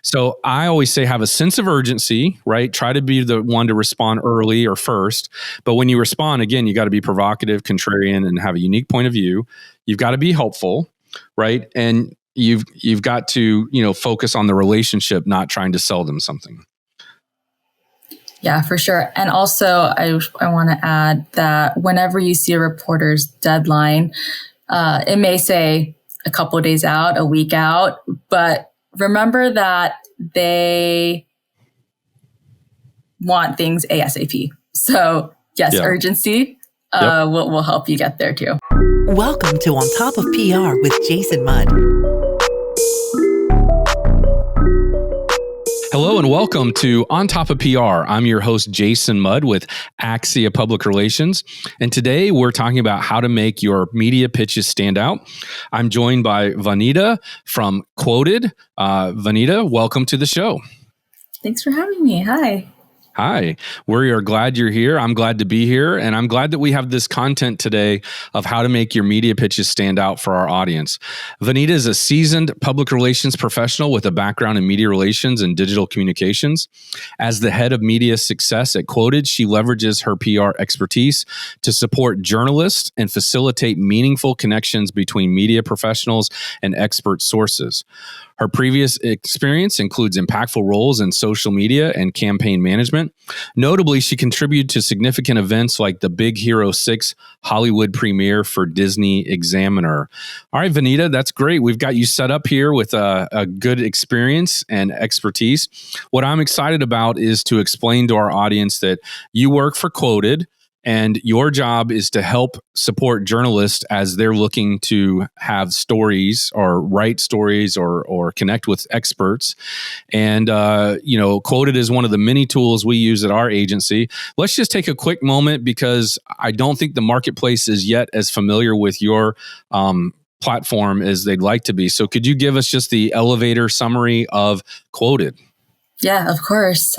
So I always say have a sense of urgency, right? Try to be the one to respond early or first. But when you respond, again, you got to be provocative, contrarian, and have a unique point of view. You've got to be helpful, right? And you've got to, focus on the relationship, not trying to sell them something. Yeah, for sure. And also, I want to add that whenever you see a reporter's deadline, it may say a couple of days out, a week out, but remember that they want things ASAP. So yes, urgency will help you get there too. Welcome to On Top of PR with Jason Mudd. Hello and welcome to On Top of PR. I'm your host, Jason Mudd with Axia Public Relations. And today we're talking about how to make your media pitches stand out. I'm joined by Vannyda from Qwoted. Vannyda, welcome to the show. Thanks for having me. Hi. Hi, we are glad you're here. I'm glad to be here. And I'm glad that we have this content today of how to make your media pitches stand out for our audience. Vannyda is a seasoned public relations professional with a background in media relations and digital communications. As the head of media success at Qwoted, she leverages her PR expertise to support journalists and facilitate meaningful connections between media professionals and expert sources. Her previous experience includes impactful roles in social media and campaign management. Notably, she contributed to significant events like the Big Hero 6 Hollywood premiere for Disney Examiner. All right, Vannyda, that's great. We've got you set up here with a good experience and expertise. What I'm excited about is to explain to our audience that you work for Qwoted, and your job is to help support journalists as they're looking to have stories or write stories or connect with experts. And, Qwoted is one of the many tools we use at our agency. Let's just take a quick moment because I don't think the marketplace is yet as familiar with your platform as they'd like to be. So could you give us just the elevator summary of Qwoted? Yeah, of course.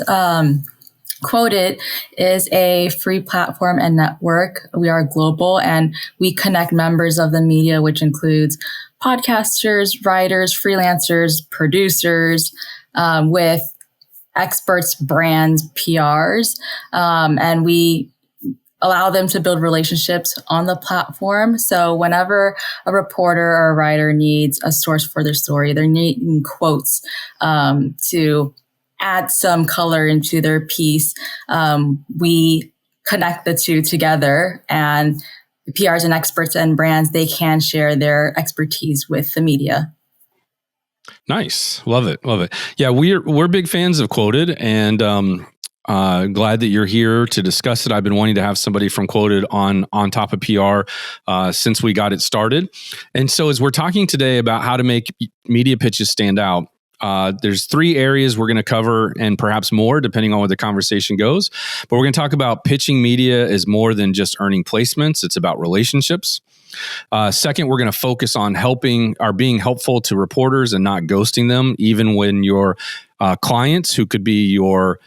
Qwoted is a free platform and network. We are global and we connect members of the media, which includes podcasters, writers, freelancers, producers, with experts, brands, PRs, and we allow them to build relationships on the platform. So whenever a reporter or a writer needs a source for their story, they're needing quotes to add some color into their piece, we connect the two together, and the PRs and experts and brands, they can share their expertise with the media. Nice. Love it. Love it. Yeah, we're big fans of Qwoted, and glad that you're here to discuss it. I've been wanting to have somebody from Qwoted on top of PR since we got it started. And so as we're talking today about how to make media pitches stand out, there's three areas we're going to cover and perhaps more depending on where the conversation goes. But we're going to talk about pitching media is more than just earning placements. It's about relationships. Second, we're going to focus on being helpful to reporters and not ghosting them, even when your clients, who could be your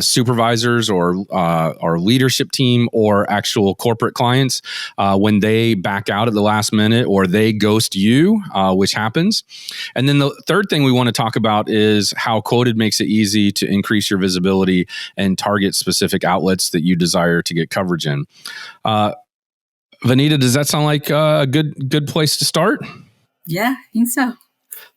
supervisors or leadership team or actual corporate clients, when they back out at the last minute or they ghost you, which happens. And then the third thing we want to talk about is how Qwoted makes it easy to increase your visibility and target specific outlets that you desire to get coverage in. Vannyda, does that sound like a good place to start? Yeah, I think so.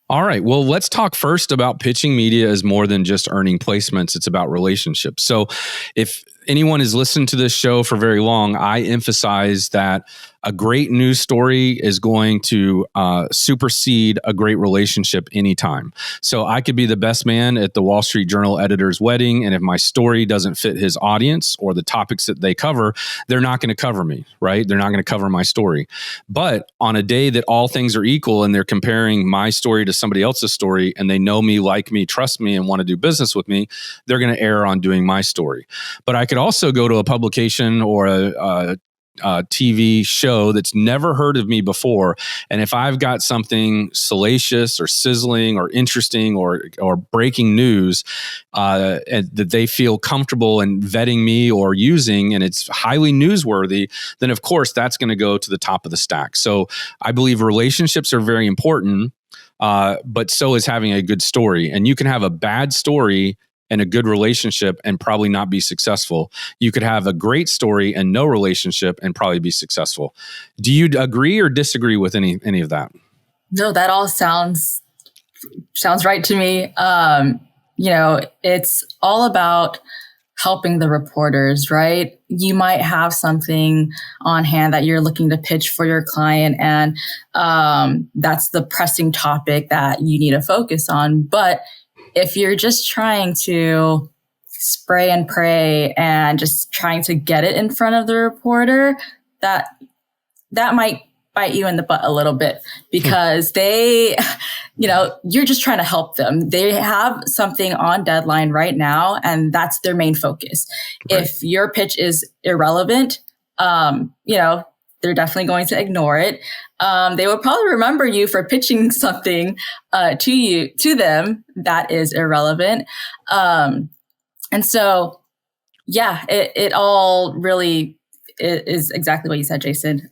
All right. Well, let's talk first about pitching media as more than just earning placements. It's about relationships. So if anyone has listened to this show for very long, I emphasize that a great news story is going to supersede a great relationship anytime. So I could be the best man at the Wall Street Journal editor's wedding, and if my story doesn't fit his audience or the topics that they cover, they're not going to cover me, right? They're not going to cover my story. But on a day that all things are equal and they're comparing my story to somebody else's story and they know me, like me, trust me, and want to do business with me, they're going to err on doing my story. But I could also go to a publication or a TV show that's never heard of me before. And if I've got something salacious or sizzling or interesting or breaking news and that they feel comfortable in vetting me or using, and it's highly newsworthy, then of course that's going to go to the top of the stack. So I believe relationships are very important. but so is having a good story. And you can have a bad story and a good relationship and probably not be successful. You could have a great story and no relationship and probably be successful. Do you agree or disagree with any of that? No, that all sounds right to me. It's all about helping the reporters, right? You might have something on hand that you're looking to pitch for your client, and that's the pressing topic that you need to focus on. But if you're just trying to spray and pray and just trying to get it in front of the reporter, that might bite you in the butt a little bit, because you're just trying to help them. They have something on deadline right now, and that's their main focus. Right. If your pitch is irrelevant, they're definitely going to ignore it. They will probably remember you for pitching something to them that is irrelevant. And so, yeah, it all really is exactly what you said, Jason.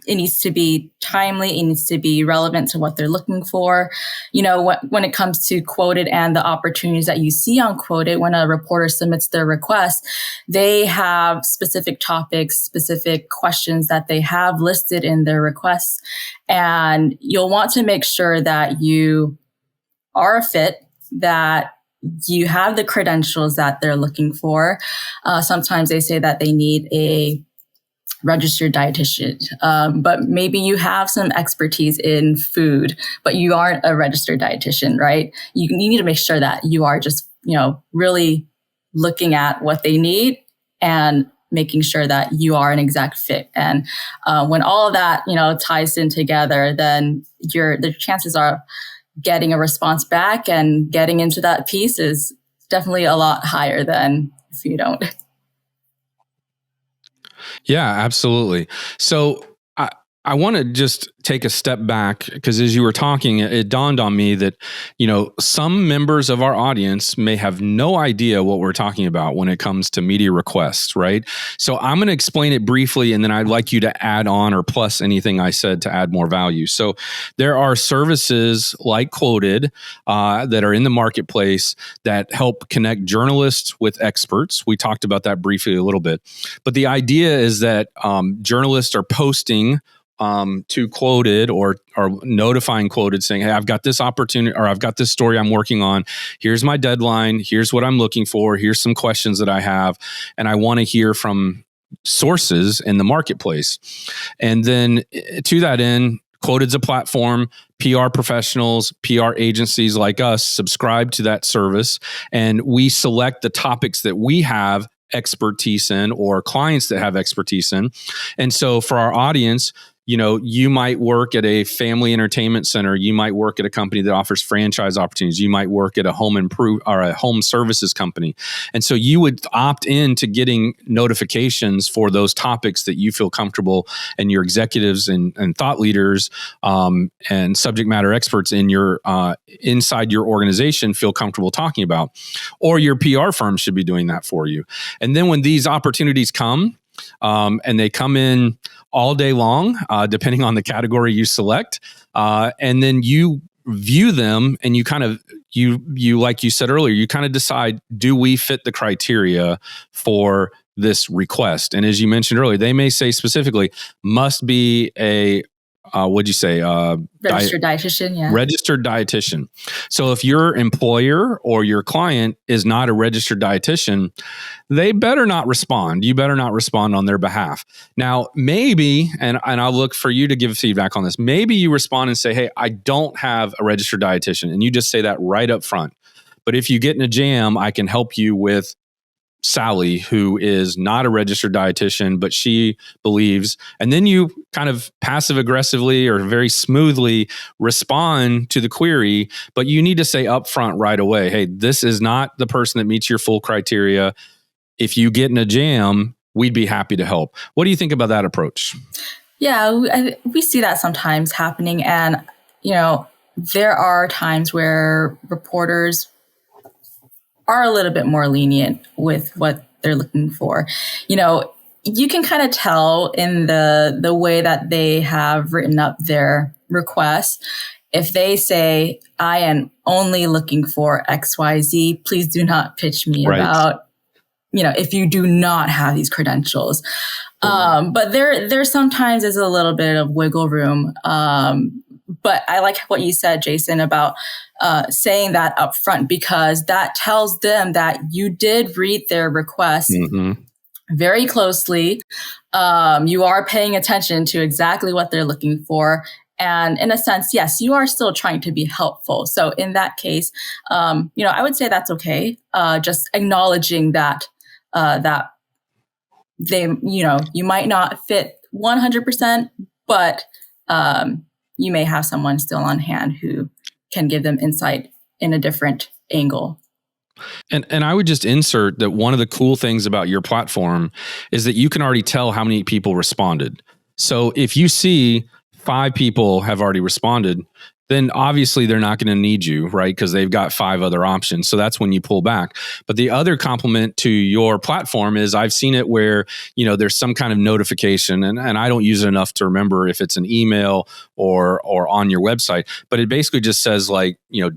It needs to be timely. It needs to be relevant to what they're looking for. When it comes to Qwoted and the opportunities that you see on Qwoted, when a reporter submits their request, they have specific topics, specific questions that they have listed in their requests. And you'll want to make sure that you are a fit, that you have the credentials that they're looking for. Sometimes they say that they need a registered dietitian, but maybe you have some expertise in food, but you aren't a registered dietitian, right? You need to make sure that you are just, really looking at what they need and making sure that you are an exact fit. And when all of that, ties in together, then the chances are getting a response back and getting into that piece is definitely a lot higher than if you don't. Yeah, absolutely. So I want to just take a step back, because as you were talking, it dawned on me that, some members of our audience may have no idea what we're talking about when it comes to media requests, right? So I'm going to explain it briefly, and then I'd like you to add on or plus anything I said to add more value. So there are services like Qwoted that are in the marketplace that help connect journalists with experts. We talked about that briefly a little bit. But the idea is that journalists are posting to Qwoted or notifying Qwoted saying, hey, I've got this opportunity, or I've got this story I'm working on. Here's my deadline. Here's what I'm looking for. Here's some questions that I have. And I want to hear from sources in the marketplace. And then to that end, Qwoted's a platform. PR professionals, PR agencies like us subscribe to that service, and we select the topics that we have expertise in, or clients that have expertise in. And so for our audience, you might work at a family entertainment center. You might work at a company that offers franchise opportunities. You might work at a home services company. And so you would opt in to getting notifications for those topics that you feel comfortable, and your executives and thought leaders and subject matter experts in your inside your organization feel comfortable talking about. Or your PR firm should be doing that for you. And then when these opportunities come, and they come in all day long, depending on the category you select. And then you view them, and you kind of, you like you said earlier, you kind of decide, do we fit the criteria for this request? And as you mentioned earlier, they may say specifically, must be a what'd you say? Registered dietitian, yeah. Registered dietitian. So if your employer or your client is not a registered dietitian, they better not respond. You better not respond on their behalf. Now, maybe, and I'll look for you to give feedback on this, maybe you respond and say, hey, I don't have a registered dietitian. And you just say that right up front. But if you get in a jam, I can help you with Sally, who is not a registered dietitian, but she believes, and then you kind of passive aggressively or very smoothly respond to the query, but you need to say upfront right away, hey, this is not the person that meets your full criteria. If you get in a jam, we'd be happy to help. What do you think about that approach? Yeah, we see that sometimes happening. And, there are times where reporters are a little bit more lenient with what they're looking for. You can kind of tell in the way that they have written up their requests if they say, I am only looking for XYZ, please do not pitch me Right. about, if you do not have these credentials. But there sometimes is a little bit of wiggle room. But I like what you said, Jason, about saying that up front, because that tells them that you did read their request very closely. You are paying attention to exactly what they're looking for. And in a sense, yes, you are still trying to be helpful. So in that case, I would say that's okay. Just acknowledging that they, you might not fit 100%, but you may have someone still on hand who can give them insight in a different angle. And I would just insert that one of the cool things about your platform is that you can already tell how many people responded. So if you see 5 people have already responded, then obviously they're not going to need you, right? Because they've got 5 other options. So that's when you pull back. But the other compliment to your platform is I've seen it where, there's some kind of notification, and I don't use it enough to remember if it's an email or on your website, but it basically just says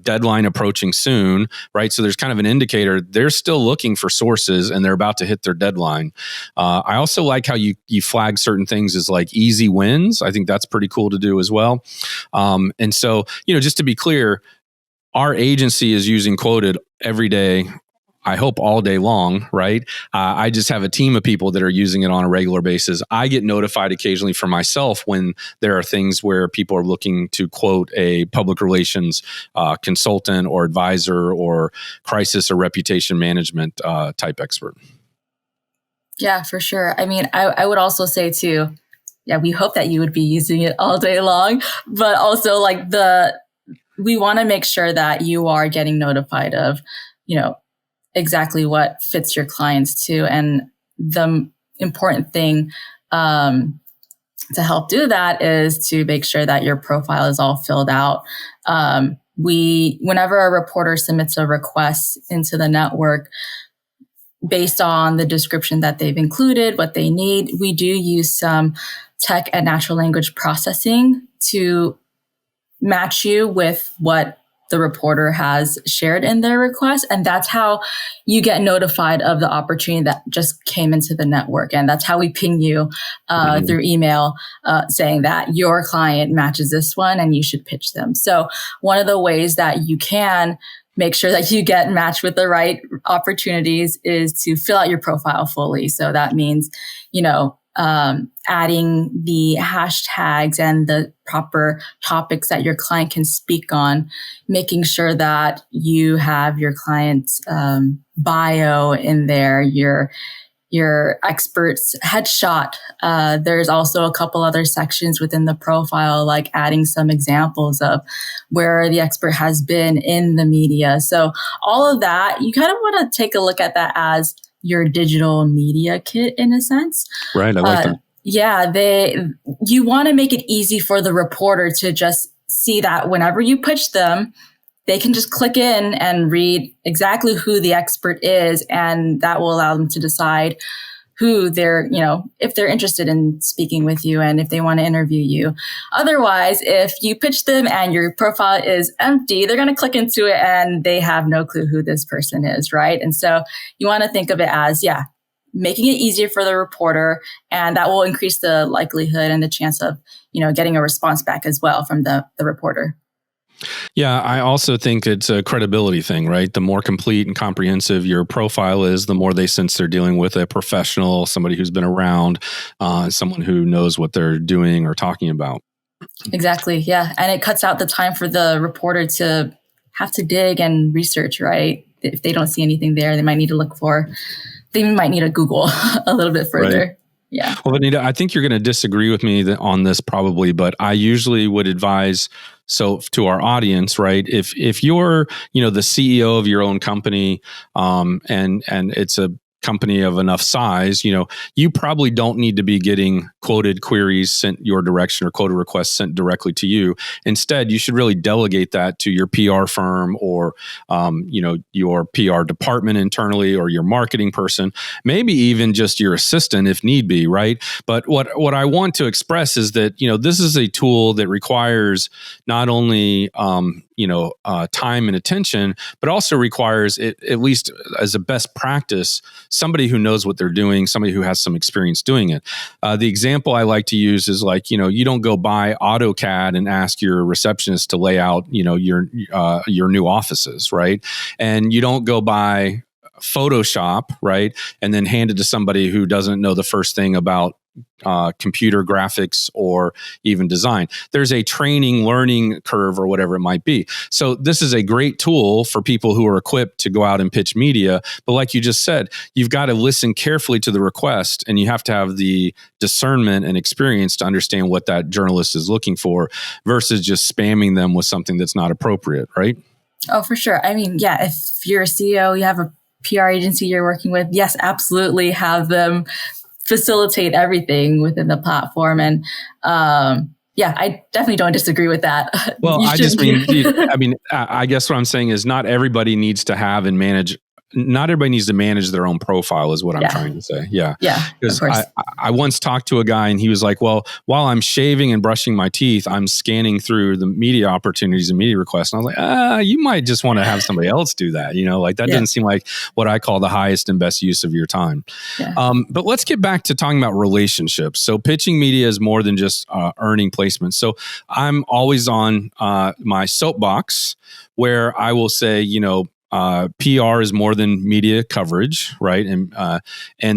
deadline approaching soon, right? So there's kind of an indicator they're still looking for sources and they're about to hit their deadline. I also like how you flag certain things as like easy wins. I think that's pretty cool to do as well. And so, just to be clear, our agency is using Qwoted every day. I hope all day long, right? I just have a team of people that are using it on a regular basis. I get notified occasionally for myself when there are things where people are looking to quote a public relations consultant or advisor or crisis or reputation management type expert. Yeah, for sure. I mean, I would also say too, yeah, we hope that you would be using it all day long, but also we want to make sure that you are getting notified of, exactly what fits your clients too. And the important thing to help do that is to make sure that your profile is all filled out. Whenever a reporter submits a request into the network, based on the description that they've included, what they need, we do use some tech and natural language processing to match you with what the reporter has shared in their request. And that's how you get notified of the opportunity that just came into the network. And that's how we ping you through email saying that your client matches this one and you should pitch them. So one of the ways that you can make sure that you get matched with the right opportunities is to fill out your profile fully. So that means, adding the hashtags and the proper topics that your client can speak on, making sure that you have your client's bio in there, your expert's headshot. There's also a couple other sections within the profile, like adding some examples of where the expert has been in the media. So all of that, you kind of want to take a look at that as your digital media kit in a sense. Right. I like that. Yeah, you want to make it easy for the reporter to just see that whenever you pitch them, they can just click in and read exactly who the expert is. And that will allow them to decide who they're, if they're interested in speaking with you and if they want to interview you. Otherwise, if you pitch them and your profile is empty, they're going to click into it and they have no clue who this person is, right? And so you want to think of it as, making it easier for the reporter, and that will increase the likelihood and the chance of, getting a response back as well from the reporter. Yeah, I also think it's a credibility thing, right? The more complete and comprehensive your profile is, the more they sense they're dealing with a professional, somebody who's been around, someone who knows what they're doing or talking about. Exactly. Yeah. And it cuts out the time for the reporter to have to dig and research, right? If they don't see anything there, they might need to Google a little bit further. Right. Yeah. Well, Vannyda, I think you're going to disagree with me on this probably, but I usually would advise, so to our audience, right? If you're, the CEO of your own company, and it's a company of enough size, you probably don't need to be getting quoted queries sent your direction or quoted requests sent directly to you. Instead, you should really delegate that to your PR firm or, your PR department internally, or your marketing person, maybe even just your assistant if need be, right? But what I want to express is that, this is a tool that requires not only, time and attention, but also requires, at least as a best practice, somebody who knows what they're doing, somebody who has some experience doing it. The example I like to use is like, you don't go buy AutoCAD and ask your receptionist to lay out, your new offices, right? And you don't go buy Photoshop, right? And then hand it to somebody who doesn't know the first thing about computer graphics or even design. There's a training learning curve or whatever it might be. So this is a great tool for people who are equipped to go out and pitch media. But like you just said, you've got to listen carefully to the request, and you have to have the discernment and experience to understand what that journalist is looking for versus just spamming them with something that's not appropriate, right? Oh, for sure. I mean, yeah, if you're a CEO, you have a PR agency you're working with, yes, absolutely have them facilitate everything within the platform. And I definitely don't disagree with that. Well, I guess what I'm saying is not everybody needs to have and manage. Not everybody needs to manage their own profile is what I'm trying to say. Yeah. Because I once talked to a guy and he was like, well, while I'm shaving and brushing my teeth, I'm scanning through the media opportunities and media requests. And I was like, you might just want to have somebody else do that. That doesn't seem like what I call the highest and best use of your time. Yeah. But let's get back to talking about relationships. So pitching media is more than just earning placements. So I'm always on my soapbox where I will say, PR is more than media coverage, right? And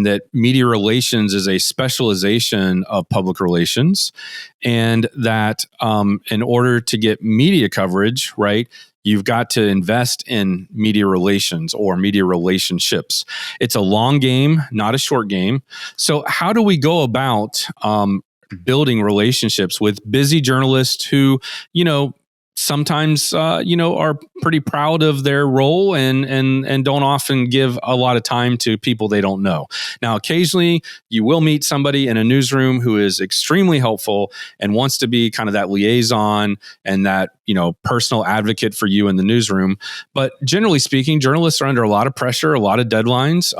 that media relations is a specialization of public relations, and that in order to get media coverage, right, you've got to invest in media relations or media relationships. It's a long game, not a short game. So how do we go about building relationships with busy journalists who, sometimes, are pretty proud of their role and don't often give a lot of time to people they don't know. Now, occasionally you will meet somebody in a newsroom who is extremely helpful and wants to be kind of that liaison and that, personal advocate for you in the newsroom. But generally speaking, journalists are under a lot of pressure, a lot of deadlines,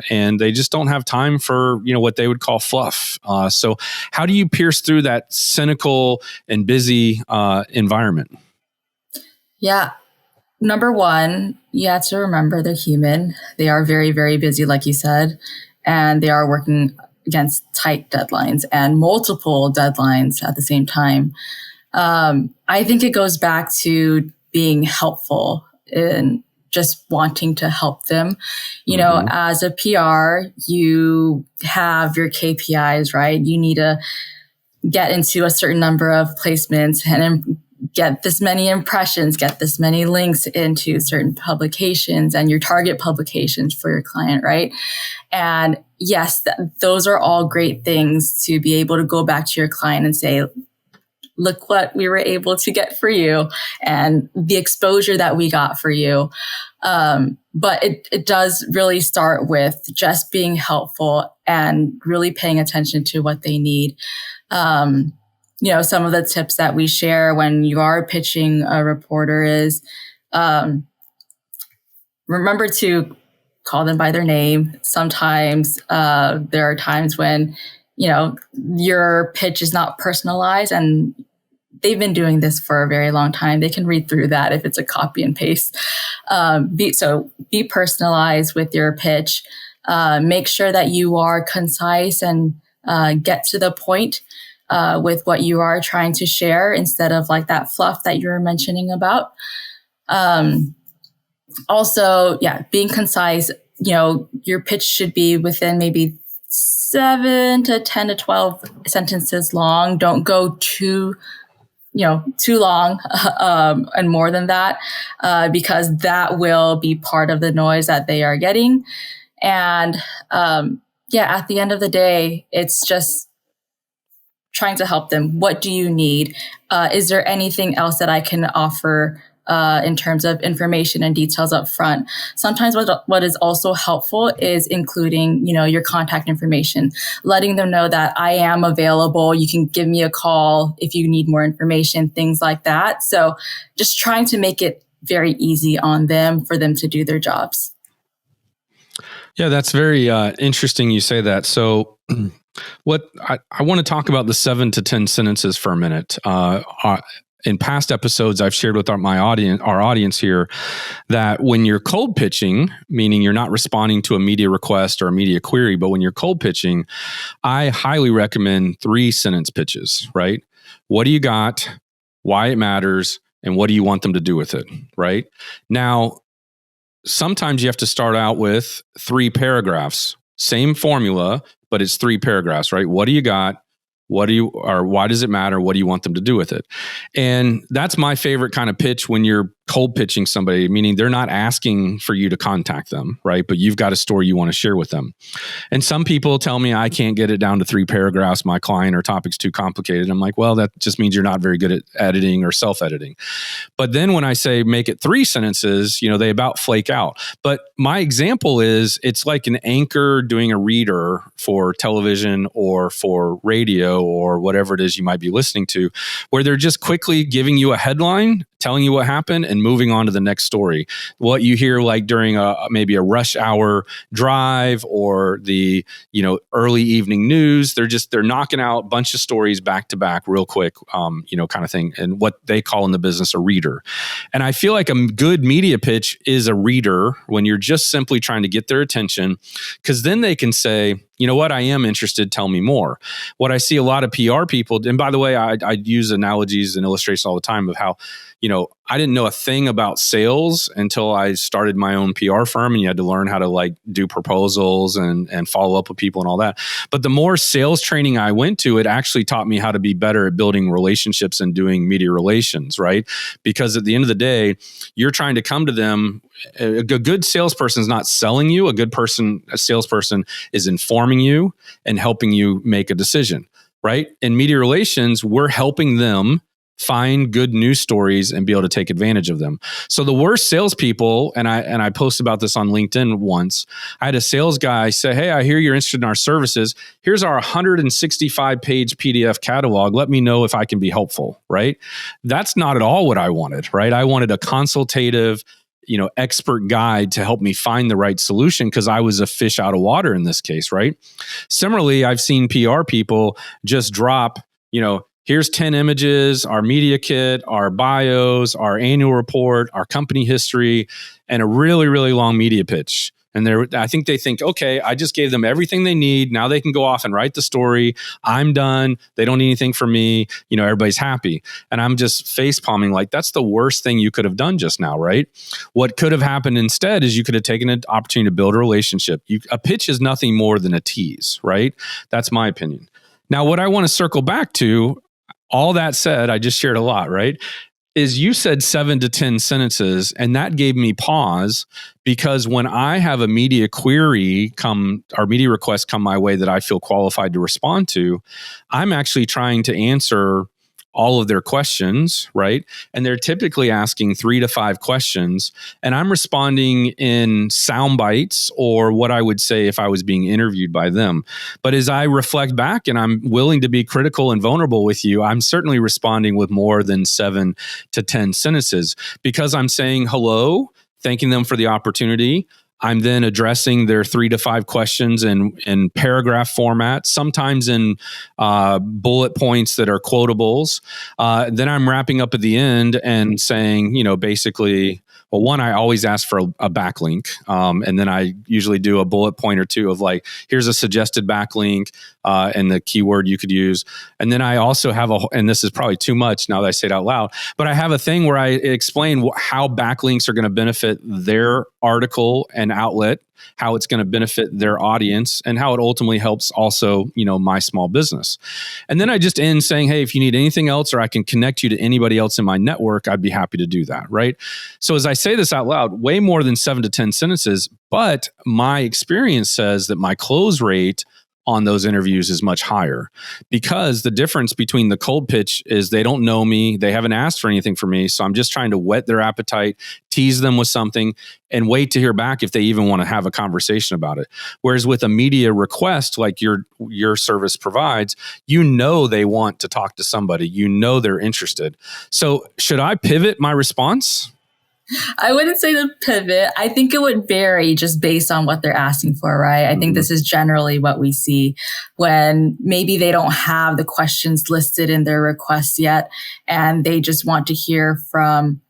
and they just don't have time for, what they would call fluff. So how do you pierce through that cynical and busy environment? Yeah. Number one, you have to remember they're human. They are very, very busy, like you said, and they are working against tight deadlines and multiple deadlines at the same time. I think it goes back to being helpful and just wanting to help them. As a PR, you have your KPIs, right? You need to get into a certain number of placements and get this many impressions, get this many links into certain publications and your target publications for your client, right? And yes, those are all great things to be able to go back to your client and say, look what we were able to get for you and the exposure that we got for you. But it does really start with just being helpful and really paying attention to what they need. Some of the tips that we share when you are pitching a reporter is remember to call them by their name. Sometimes there are times when, your pitch is not personalized, and they've been doing this for a very long time. They can read through that if it's a copy and paste. Be personalized with your pitch. Make sure that you are concise and get to the point with what you are trying to share instead of like that fluff that you were mentioning about. Also, being concise, your pitch should be within maybe 7 to 10 to 12 sentences long. Don't go too long and more than that, because that will be part of the noise that they are getting. And at the end of the day, it's just trying to help them. What do you need? Is there anything else that I can offer in terms of information and details up front. Sometimes what is also helpful is including, your contact information, letting them know that I am available. You can give me a call if you need more information, things like that. So just trying to make it very easy on them for them to do their jobs. Yeah, that's very interesting you say that. So what I want to talk about the 7 to 10 sentences for a minute. In past episodes, I've shared with our audience here, that when you're cold pitching, meaning you're not responding to a media request or a media query, but when you're cold pitching, I highly recommend 3-sentence pitches, right? What do you got? Why it matters? And what do you want them to do with it, right? Now, sometimes you have to start out with 3 paragraphs, same formula, but it's 3 paragraphs, right? What do you got? Why does it matter? What do you want them to do with it? And that's my favorite kind of pitch when you're cold pitching somebody, meaning they're not asking for you to contact them, right? But you've got a story you want to share with them. And some people tell me I can't get it down to 3 paragraphs. My client or topic's too complicated. I'm like, well, that just means you're not very good at editing or self-editing. But then when I say make it 3 sentences, they about flake out. But my example is it's like an anchor doing a reader for television or for radio or whatever it is you might be listening to, where they're just quickly giving you a headline, telling you what happened, and moving on to the next story. What you hear like during maybe a rush hour drive or the early evening news, they're knocking out a bunch of stories back to back real quick, kind of thing, and what they call in the business a reader. And I feel like a good media pitch is a reader when you're just simply trying to get their attention, because then they can say, you know what, I am interested, tell me more. What I see a lot of PR people, and by the way, I use analogies and illustrations all the time of how, I didn't know a thing about sales until I started my own PR firm, and you had to learn how to do proposals and follow up with people and all that. But the more sales training I went to, it actually taught me how to be better at building relationships and doing media relations, right? Because at the end of the day, you're trying to come to them. A good salesperson is not selling you. A salesperson is informing you and helping you make a decision, right? In media relations, we're helping them find good news stories and be able to take advantage of them. So the worst salespeople, and I posted about this on LinkedIn once, I had a sales guy say, hey, I hear you're interested in our services. Here's our 165-page PDF catalog. Let me know if I can be helpful, right? That's not at all what I wanted, right? I wanted a consultative, expert guide to help me find the right solution, because I was a fish out of water in this case, right? Similarly, I've seen PR people just drop, here's 10 images, our media kit, our bios, our annual report, our company history, and a really, really long media pitch. And I think they think, okay, I just gave them everything they need. Now they can go off and write the story. I'm done. They don't need anything from me. Everybody's happy. And I'm just face palming like, that's the worst thing you could have done just now, right? What could have happened instead is you could have taken an opportunity to build a relationship. A pitch is nothing more than a tease, right? That's my opinion. Now, what I want to circle back to, all that said, I just shared a lot, right? Is you said 7 to 10 sentences, and that gave me pause, because when I have a media query or media request come my way that I feel qualified to respond to, I'm actually trying to answer all of their questions, right? And they're typically asking 3 to 5 questions, and I'm responding in sound bites, or what I would say if I was being interviewed by them. But as I reflect back and I'm willing to be critical and vulnerable with you, I'm certainly responding with more than 7 to 10 sentences, because I'm saying hello, thanking them for the opportunity. I'm then addressing their 3 to 5 questions in paragraph format, sometimes in bullet points that are quotables. Then I'm wrapping up at the end and saying, basically, well, one, I always ask for a backlink. And then I usually do a bullet point or two of here's a suggested backlink and the keyword you could use. And then I also have and this is probably too much now that I say it out loud, but I have a thing where I explain how backlinks are going to benefit their article and outlet, how it's going to benefit their audience, and how it ultimately helps also, my small business. And then I just end saying, hey, if you need anything else, or I can connect you to anybody else in my network, I'd be happy to do that, right? So as I say this out loud, way more than 7 to 10 sentences, but my experience says that my close rate on those interviews is much higher, because the difference between the cold pitch is they don't know me, they haven't asked for anything from me, so I'm just trying to whet their appetite, tease them with something, and wait to hear back if they even want to have a conversation about it. Whereas with a media request like your service provides, you know they want to talk to somebody, you know they're interested. So should I pivot my response? I wouldn't say to pivot. I think it would vary just based on what they're asking for, right? I think this is generally what we see when maybe they don't have the questions listed in their request yet, and they just want to hear from,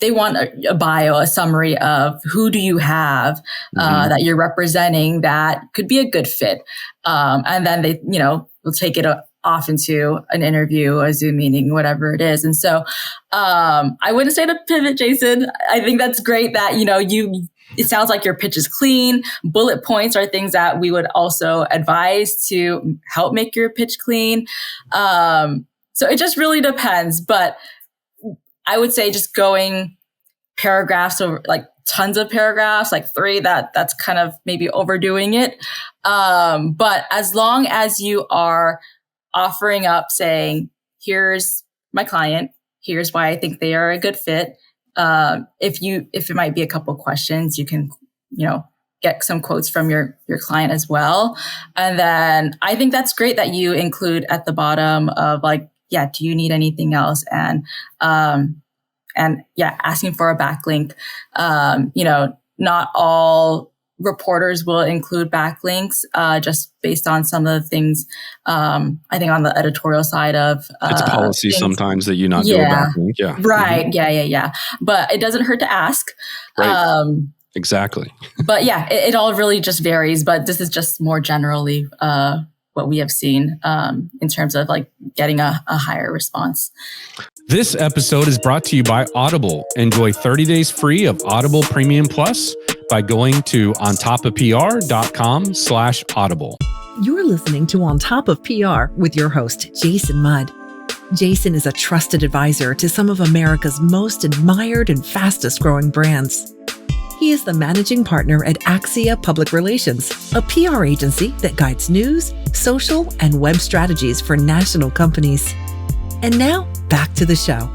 they want a bio, a summary of who do you have that you're representing that could be a good fit. And then they, will take it off into an interview, a Zoom meeting, whatever it is. And so I wouldn't say to pivot, Jason. I think that's great that, it sounds like your pitch is clean. Bullet points are things that we would also advise to help make your pitch clean. So it just really depends. But I would say just going paragraphs over, like tons of paragraphs, like 3, that's kind of maybe overdoing it. But as long as you are offering up saying, here's my client, here's why I think they are a good fit. If it might be a couple of questions, you can, get some quotes from your client as well. And then I think that's great that you include at the bottom of like, yeah, do you need anything else? And asking for a backlink. Not all reporters will include backlinks, just based on some of the things, I think on the editorial side of it's a policy things. Sometimes that you not do a backlink. Yeah. Right. Mm-hmm. Yeah. But it doesn't hurt to ask. Right. Exactly. But yeah, it all really just varies. But this is just more generally what we have seen in terms of like getting a higher response. This episode is brought to you by Audible. Enjoy 30 days free of Audible Premium Plus by going to ontopofpr.com/audible. You're listening to On Top of PR with your host, Jason Mudd. Jason is a trusted advisor to some of America's most admired and fastest growing brands. He is the managing partner at Axia Public Relations, a PR agency that guides news, social, and web strategies for national companies. And now, back to the show.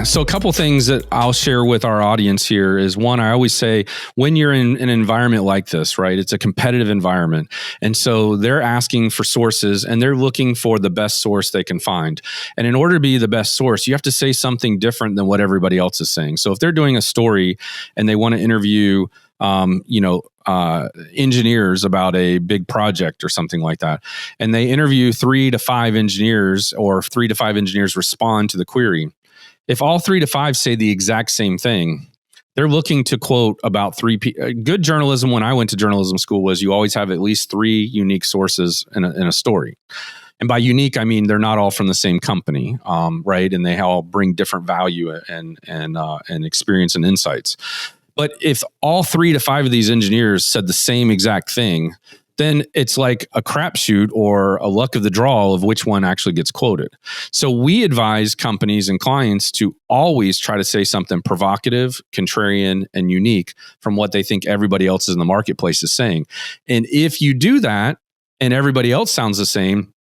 So a couple things that I'll share with our audience here is, one, I always say when you're in an environment like this, right, it's a competitive environment. And so they're asking for sources and they're looking for the best source they can find. And in order to be the best source, you have to say something different than what everybody else is saying. So if they're doing a story and they want to interview, engineers about a big project or something like that, and they interview 3 to 5 engineers, or 3 to 5 engineers respond to the query. If all 3 to 5 say the exact same thing, they're looking to quote about 3 people. Good journalism, when I went to journalism school, was you always have at least 3 unique sources in a story. And by unique, I mean they're not all from the same company, right? And they all bring different value and experience and insights. But if all 3 to 5 of these engineers said the same exact thing, then it's like a crapshoot or a luck of the draw of which one actually gets quoted. So we advise companies and clients to always try to say something provocative, contrarian, and unique from what they think everybody else in the marketplace is saying. And if you do that and everybody else sounds the same,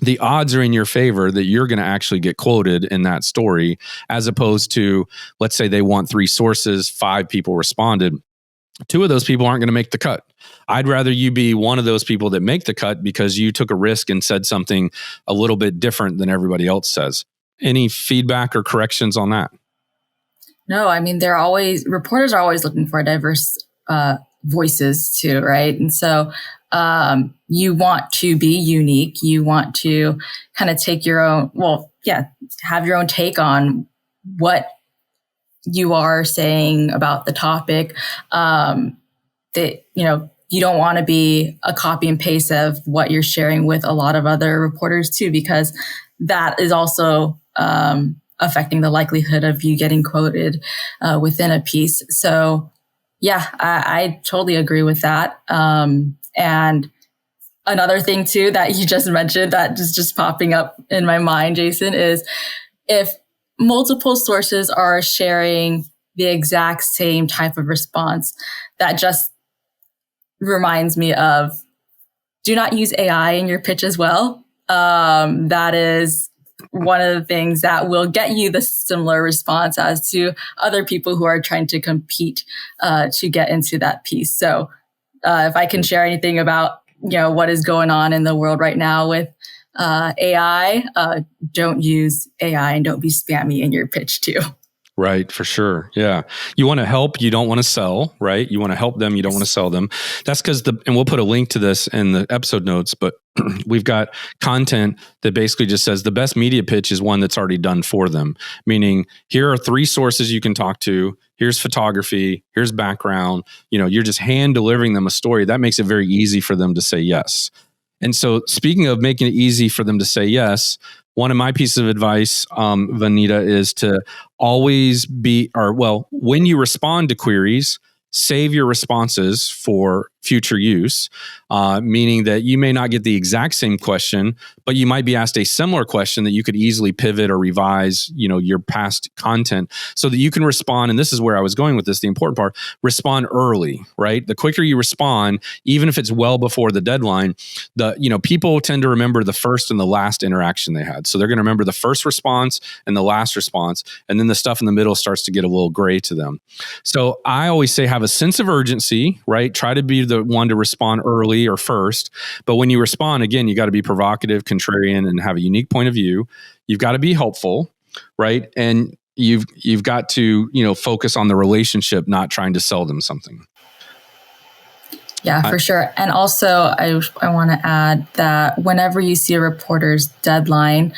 the odds are in your favor that you're going to actually get quoted in that story, as opposed to, let's say they want 3 sources, 5 people responded. 2 of those people aren't going to make the cut. I'd rather you be one of those people that make the cut because you took a risk and said something a little bit different than everybody else says. Any feedback or corrections on that? No, I mean, reporters are always looking for diverse voices too, right? And so you want to be unique. You want to kind of take your own, have your own take on what you are saying about the topic. You don't want to be a copy and paste of what you're sharing with a lot of other reporters too, because that is also affecting the likelihood of you getting quoted within a piece. So yeah, I totally agree with that. And another thing too that you just mentioned that is just popping up in my mind, Jason, is if multiple sources are sharing the exact same type of response, that just reminds me of do not use AI in your pitch as well. That is one of the things that will get you the similar response as to other people who are trying to compete to get into that piece. So if I can share anything about what is going on in the world right now with AI, don't use AI and don't be spammy in your pitch too. Right, for sure. Yeah. You want to help, you don't want to sell, right? You want to help them, you don't want to sell them. That's because and we'll put a link to this in the episode notes, but we've got content that basically just says the best media pitch is one that's already done for them. Meaning, here are 3 sources you can talk to. Here's photography, here's background. You're just hand delivering them a story. That makes it very easy for them to say yes. And so, speaking of making it easy for them to say yes, one of my pieces of advice, Vannyda, is to always when you respond to queries, save your responses for future use, meaning that you may not get the exact same question, but you might be asked a similar question that you could easily pivot or revise, your past content so that you can respond. And this is where I was going with this, the important part, respond early, right? The quicker you respond, even if it's well before the deadline, people tend to remember the first and the last interaction they had. So they're going to remember the first response and the last response, and then the stuff in the middle starts to get a little gray to them. So I always say have a sense of urgency, right? Try to be the one to respond early or first. But when you respond, again, you got to be provocative, contrarian, and have a unique point of view. You've got to be helpful, right? And you've got to, focus on the relationship, not trying to sell them something. Yeah, for sure. And also, I want to add that whenever you see a reporter's deadline,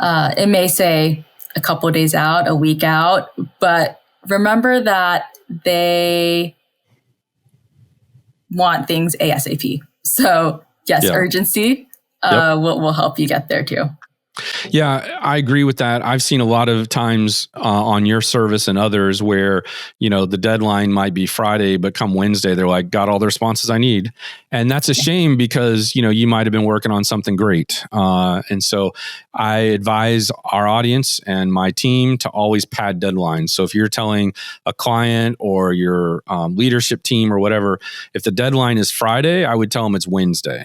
it may say a couple of days out, a week out, but remember that they want things ASAP. So yes, urgency will help you get there too. Yeah, I agree with that. I've seen a lot of times on your service and others where, the deadline might be Friday, but come Wednesday, they're like, got all the responses I need. And that's a shame because, you might have been working on something great. And so I advise our audience and my team to always pad deadlines. So if you're telling a client or your leadership team or whatever, if the deadline is Friday, I would tell them it's Wednesday.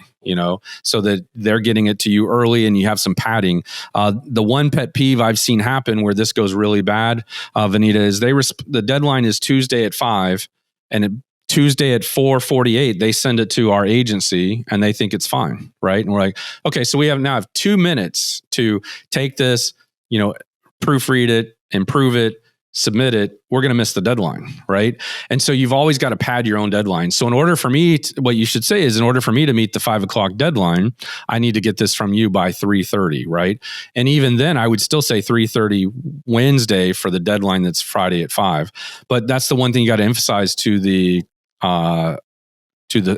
So that they're getting it to you early and you have some padding. The one pet peeve I've seen happen where this goes really bad, Vannyda, is the deadline is Tuesday at 5 and Tuesday at 4:48, they send it to our agency and they think it's fine, right? And we're like, okay, so we now have 2 minutes to take this, proofread it, improve it, submit it. We're going to miss the deadline, right? And so you've always got to pad your own deadline. So in order for me, what you should say is, in order for me to meet the 5 o'clock deadline, I need to get this from you by 3:30, right? And even then, I would still say 3:30 Wednesday for the deadline that's Friday at 5. But that's the one thing you got to emphasize to the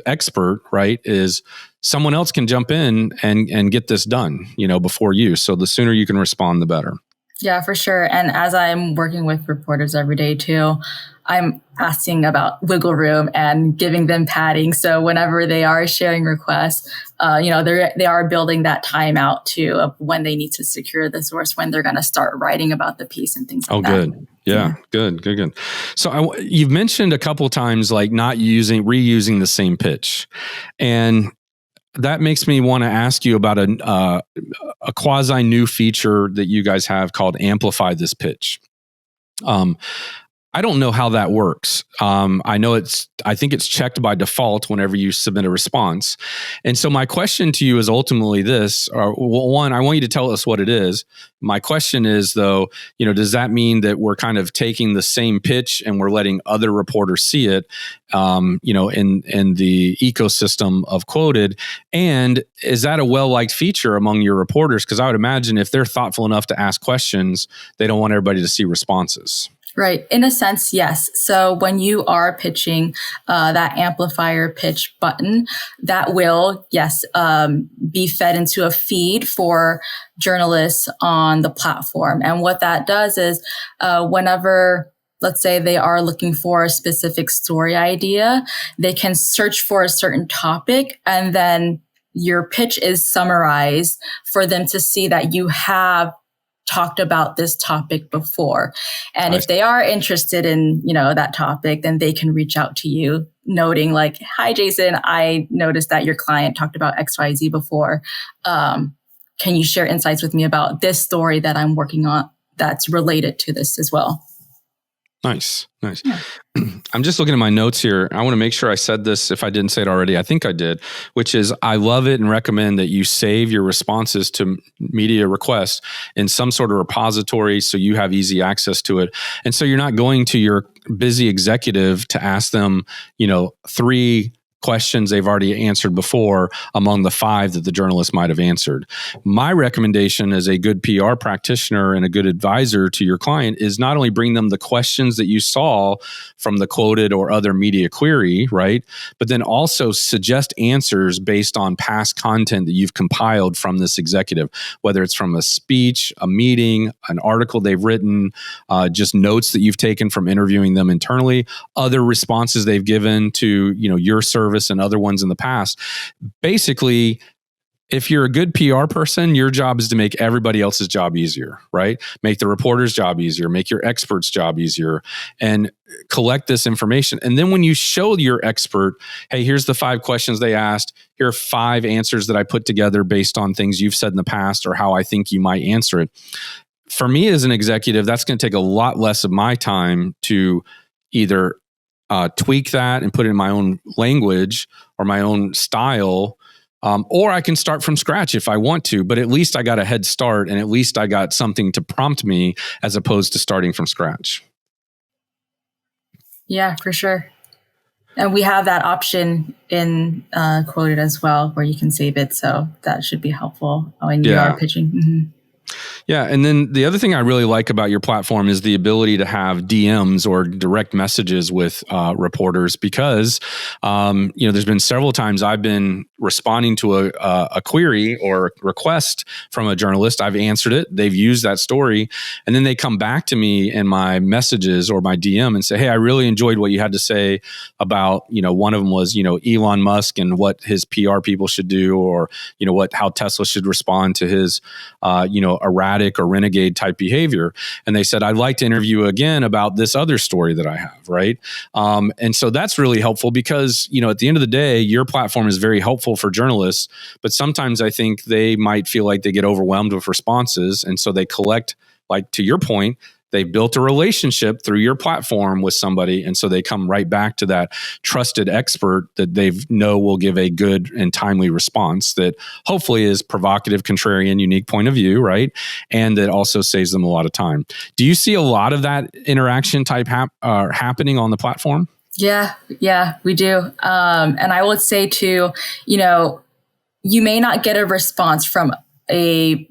expert, right? Is someone else can jump in and get this done, before you. So the sooner you can respond, the better. Yeah, for sure. And as I'm working with reporters every day too, I'm asking about wiggle room and giving them padding. So whenever they are sharing requests, they are building that time out too of when they need to secure the source, when they're going to start writing about the piece and things like that. Oh, good. Yeah, good. So you've mentioned a couple of times like not reusing the same pitch, and that makes me want to ask you about a quasi new feature that you guys have called Amplify This Pitch. I don't know how that works. I think it's checked by default whenever you submit a response. And so my question to you is ultimately this, one, I want you to tell us what it is. My question is though, does that mean that we're kind of taking the same pitch and we're letting other reporters see it, in the ecosystem of Qwoted? And is that a well-liked feature among your reporters? Because I would imagine if they're thoughtful enough to ask questions, they don't want everybody to see responses. Right. In a sense, yes. So when you are pitching that amplifier pitch button, that will, yes, be fed into a feed for journalists on the platform. And what that does is whenever, let's say they are looking for a specific story idea, they can search for a certain topic and then your pitch is summarized for them to see that you have talked about this topic before. And Nice. if they are interested in, that topic, then they can reach out to you noting like, hi, Jason, I noticed that your client talked about XYZ before. Can you share insights with me about this story that I'm working on that's related to this as well? Nice. Yeah. I'm just looking at my notes here. I want to make sure I said this if I didn't say it already. I think I did, which is I love it and recommend that you save your responses to media requests in some sort of repository so you have easy access to it. And so you're not going to your busy executive to ask them, 3 questions they've already answered before among the 5 that the journalist might have answered. My recommendation as a good PR practitioner and a good advisor to your client is not only bring them the questions that you saw from the Qwoted or other media query, right? But then also suggest answers based on past content that you've compiled from this executive, whether it's from a speech, a meeting, an article they've written, just notes that you've taken from interviewing them internally, other responses they've given to, your service and other ones in the past. Basically, if you're a good PR person, your job is to make everybody else's job easier, right? Make the reporter's job easier, make your expert's job easier, and collect this information. And then when you show your expert, hey, here's the 5 questions they asked, here are 5 answers that I put together based on things you've said in the past or how I think you might answer it. For me as an executive, that's going to take a lot less of my time to either tweak that and put it in my own language or my own style. Or I can start from scratch if I want to, but at least I got a head start and at least I got something to prompt me as opposed to starting from scratch. Yeah, for sure. And we have that option in Qwoted as well where you can save it. So that should be helpful when you are pitching. Mm-hmm. Yeah. And then the other thing I really like about your platform is the ability to have DMs or direct messages with reporters because, there's been several times I've been responding to a query or request from a journalist. I've answered it. They've used that story. And then they come back to me in my messages or my DM and say, hey, I really enjoyed what you had to say about, one of them was, Elon Musk and what his PR people should do or, how Tesla should respond to his, erratic or renegade type behavior. And they said, I'd like to interview you again about this other story that I have. Right. And so that's really helpful because, at the end of the day, your platform is very helpful for journalists, but sometimes I think they might feel like they get overwhelmed with responses. And so they collect, like to your point, they built a relationship through your platform with somebody. And so they come right back to that trusted expert that they know will give a good and timely response that hopefully is provocative, contrarian, unique point of view, right? And that also saves them a lot of time. Do you see a lot of that interaction type happening on the platform? Yeah, we do. And I would say too, you may not get a response from a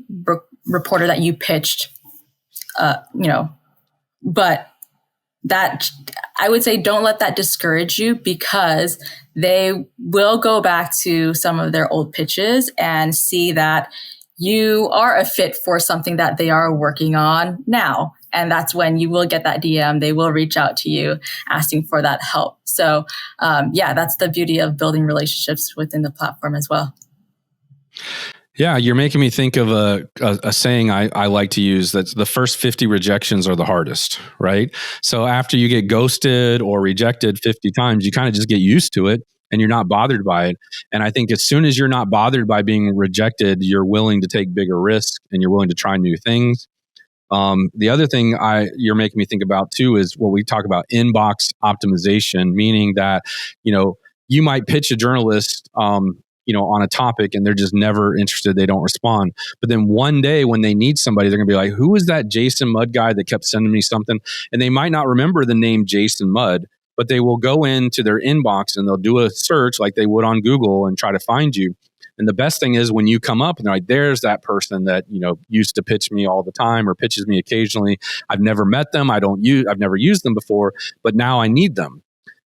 reporter that you pitched, but that I would say don't let that discourage you because they will go back to some of their old pitches and see that you are a fit for something that they are working on now. And that's when you will get that DM. They will reach out to you asking for that help. So, that's the beauty of building relationships within the platform as well. Yeah, you're making me think of a saying I like to use that's the first 50 rejections are the hardest, right? So after you get ghosted or rejected 50 times, you kind of just get used to it and you're not bothered by it. And I think as soon as you're not bothered by being rejected, you're willing to take bigger risks and you're willing to try new things. The other thing you're making me think about too is what we talk about inbox optimization, meaning that, you might pitch a journalist, on a topic and they're just never interested. They don't respond. But then one day when they need somebody, they're going to be like, who is that Jason Mudd guy that kept sending me something? And they might not remember the name Jason Mudd, but they will go into their inbox and they'll do a search like they would on Google and try to find you. And the best thing is when you come up and they're like, there's that person that, used to pitch me all the time or pitches me occasionally. I've never met them. I've never used them before, but now I need them.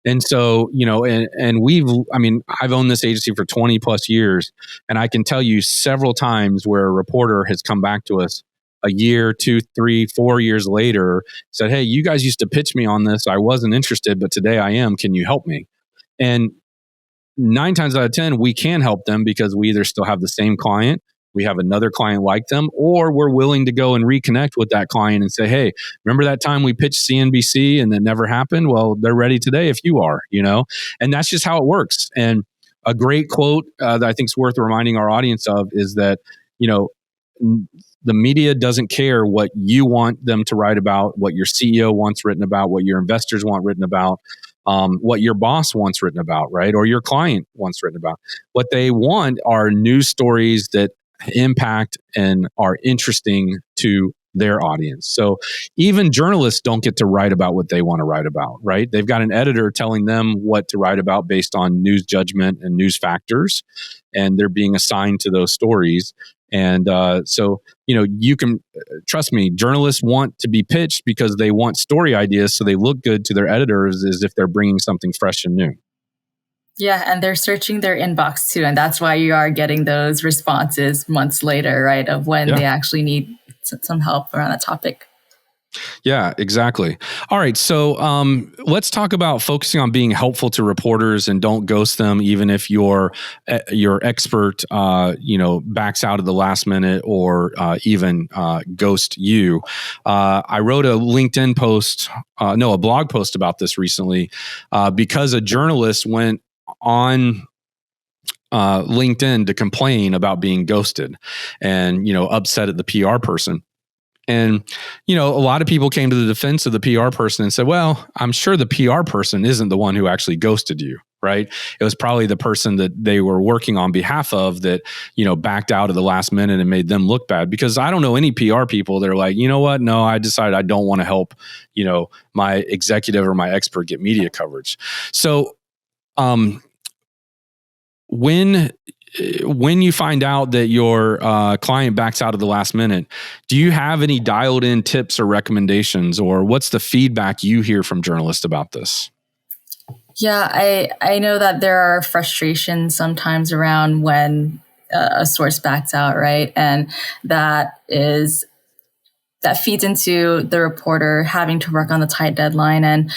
And so, I've owned this agency for 20 plus years, and I can tell you several times where a reporter has come back to us a year, 2, 3, 4 years later, said, hey, you guys used to pitch me on this. I wasn't interested, but today I am. Can you help me? And 9 times out of 10, we can help them because we either still have the same client, we have another client like them, or we're willing to go and reconnect with that client and say, hey, remember that time we pitched CNBC and that never happened? Well, they're ready today if you are, and that's just how it works. And a great quote that I think is worth reminding our audience of is that, the media doesn't care what you want them to write about, what your CEO wants written about, what your investors want written about, what your boss wants written about, right? Or your client wants written about. What they want are news stories that impact and are interesting to their audience. So even journalists don't get to write about what they want to write about, right? They've got an editor telling them what to write about based on news judgment and news factors, and they're being assigned to those stories. And so, you can trust me, journalists want to be pitched because they want story ideas so they look good to their editors as if they're bringing something fresh and new. Yeah, and they're searching their inbox too. And that's why you are getting those responses months later, right, of when they actually need some help around that topic. Yeah, exactly. All right. So let's talk about focusing on being helpful to reporters and don't ghost them, even if your expert, backs out at the last minute or even ghost you. I wrote a LinkedIn post, a blog post about this recently because a journalist went on LinkedIn to complain about being ghosted and, upset at the PR person. And, a lot of people came to the defense of the PR person and said, well, I'm sure the PR person isn't the one who actually ghosted you, right? It was probably the person that they were working on behalf of that, backed out at the last minute and made them look bad. Because I don't know any PR people that are like, you know what? No, I decided I don't want to help, my executive or my expert get media coverage. So, when you find out that your client backs out at the last minute, do you have any dialed in tips or recommendations, or what's the feedback you hear from journalists about this? Yeah, I know that there are frustrations sometimes around when a source backs out, right? And that feeds into the reporter having to work on the tight deadline. And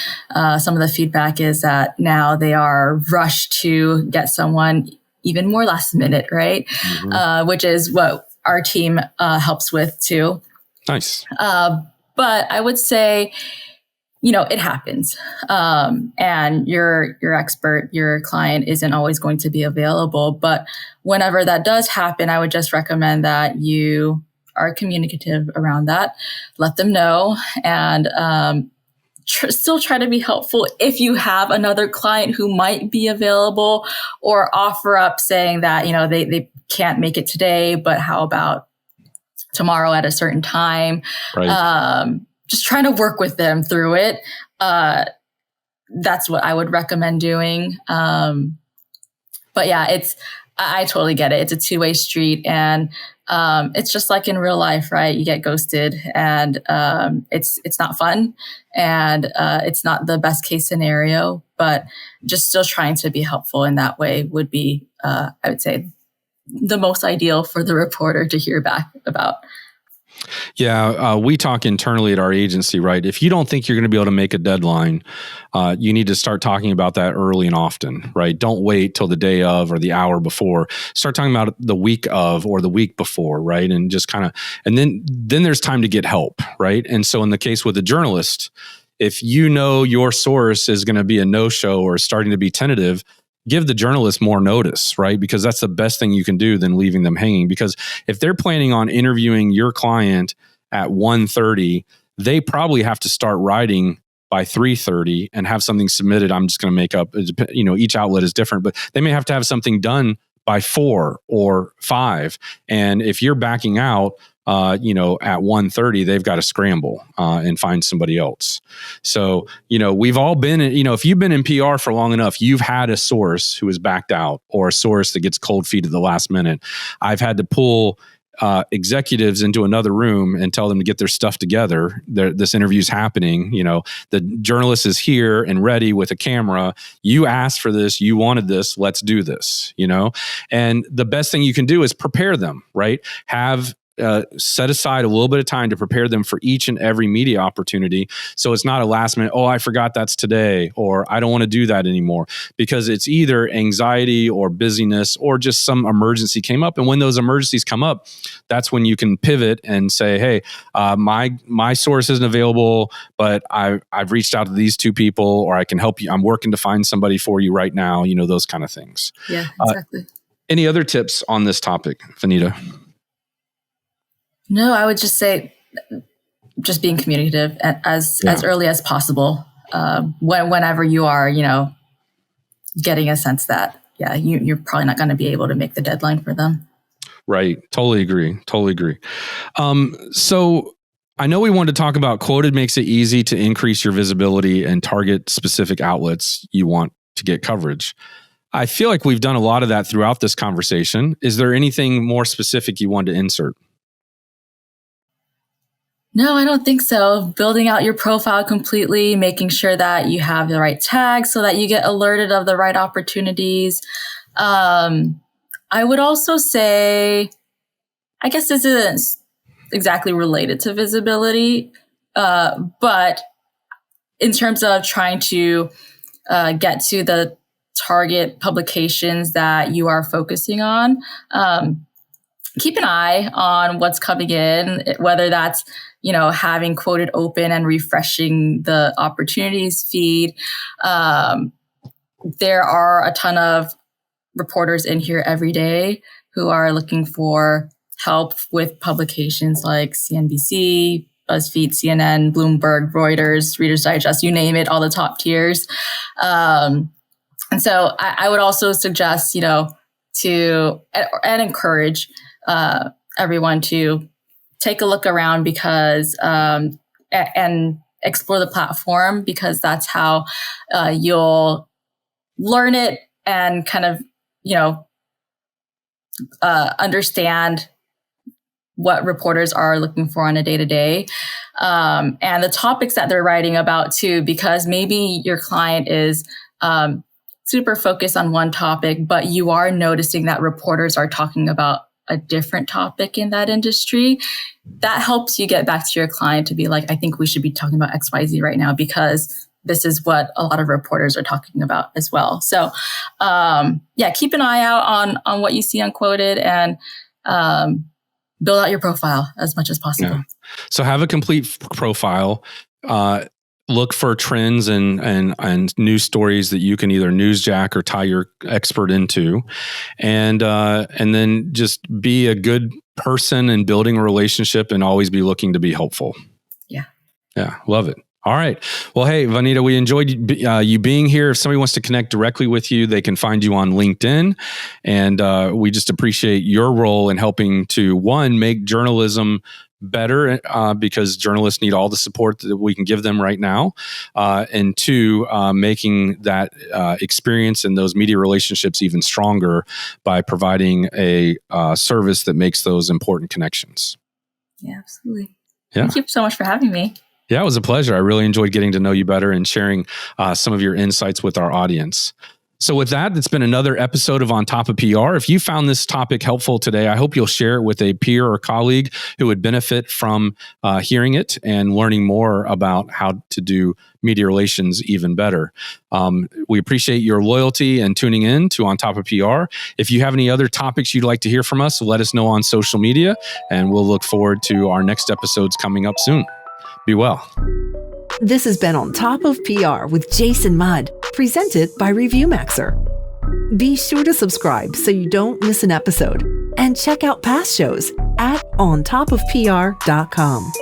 some of the feedback is that now they are rushed to get someone even more last minute, right? Mm-hmm. Which is what our team helps with too. Nice. But I would say, it happens. And your expert, your client isn't always going to be available. But whenever that does happen, I would just recommend that you are communicative around that. Let them know and still try to be helpful if you have another client who might be available, or offer up saying that, they can't make it today, but how about tomorrow at a certain time? Right. Just trying to work with them through it. That's what I would recommend doing. But yeah, I totally get it. It's a two-way street, and it's just like in real life, right? You get ghosted, and it's not fun, and it's not the best case scenario. But just still trying to be helpful in that way would be, I would say, the most ideal for the reporter to hear back about. Yeah, we talk internally at our agency, right? If you don't think you're going to be able to make a deadline, you need to start talking about that early and often, right? Don't wait till the day of or the hour before. Start talking about the week of or the week before, right? And just kind of, and then there's time to get help, right? And so in the case with a journalist, if your source is going to be a no-show or starting to be tentative, give the journalist more notice, right? Because that's the best thing you can do than leaving them hanging. Because if they're planning on interviewing your client at 1:30, they probably have to start writing by 3:30 and have something submitted. I'm just going to make up, each outlet is different, but they may have to have something done by 4 or 5. And if you're backing out, at 1:30, they've got to scramble and find somebody else. So, we've all been, if you've been in PR for long enough, you've had a source who is backed out or a source that gets cold feet at the last minute. I've had to pull executives into another room and tell them to get their stuff together. This interview's happening. The journalist is here and ready with a camera. You asked for this. You wanted this. Let's do this. And the best thing you can do is prepare them, right? Have set aside a little bit of time to prepare them for each and every media opportunity. So it's not a last minute, oh, I forgot that's today, or I don't want to do that anymore, because it's either anxiety or busyness or just some emergency came up. And when those emergencies come up, that's when you can pivot and say, hey, my source isn't available, but I've reached out to these two people, or I can help you. I'm working to find somebody for you right now, those kind of things. Yeah, exactly. Any other tips on this topic, Vannyda? No, I would just say just being communicative as early as possible. Whenever you are, getting a sense that, you're probably not going to be able to make the deadline for them. Right. Totally agree. So I know we wanted to talk about Qwoted makes it easy to increase your visibility and target specific outlets you want to get coverage. I feel like we've done a lot of that throughout this conversation. Is there anything more specific you wanted to insert? No, I don't think so. Building out your profile completely, making sure that you have the right tags so that you get alerted of the right opportunities. I would also say, I guess this isn't exactly related to visibility, but in terms of trying to get to the target publications that you are focusing on, keep an eye on what's coming in, whether that's, having Qwoted open and refreshing the opportunities feed. There are a ton of reporters in here every day who are looking for help with publications like CNBC, BuzzFeed, CNN, Bloomberg, Reuters, Reader's Digest, you name it, all the top tiers. And so I would also suggest, to encourage everyone to take a look around because and explore the platform, because that's how you'll learn it and kind of, understand what reporters are looking for on a day-to-day, and the topics that they're writing about too, because maybe your client is super focused on one topic, but you are noticing that reporters are talking about a different topic in that industry. That helps you get back to your client to be like, I think we should be talking about XYZ right now because this is what a lot of reporters are talking about as well. So, keep an eye out on what you see on Qwoted and build out your profile as much as possible. Yeah. So have a complete profile. Look for trends and news stories that you can either newsjack or tie your expert into, and then just be a good person and building a relationship and always be looking to be helpful. Yeah, love it. All right. Well, hey, Vannyda, we enjoyed you being here. If somebody wants to connect directly with you, they can find you on LinkedIn. And we just appreciate your role in helping to, one, make journalism better because journalists need all the support that we can give them right now. And two, making that experience and those media relationships even stronger by providing a service that makes those important connections. Yeah, absolutely. Yeah. Thank you so much for having me. Yeah, it was a pleasure. I really enjoyed getting to know you better and sharing some of your insights with our audience. So with that, it's been another episode of On Top of PR. If you found this topic helpful today, I hope you'll share it with a peer or colleague who would benefit from hearing it and learning more about how to do media relations even better. We appreciate your loyalty and tuning in to On Top of PR. If you have any other topics you'd like to hear from us, let us know on social media, and we'll look forward to our next episodes coming up soon. Be well. This has been On Top of PR with Jason Mudd, presented by ReviewMaxer. Be sure to subscribe so you don't miss an episode, and check out past shows at ontopofpr.com.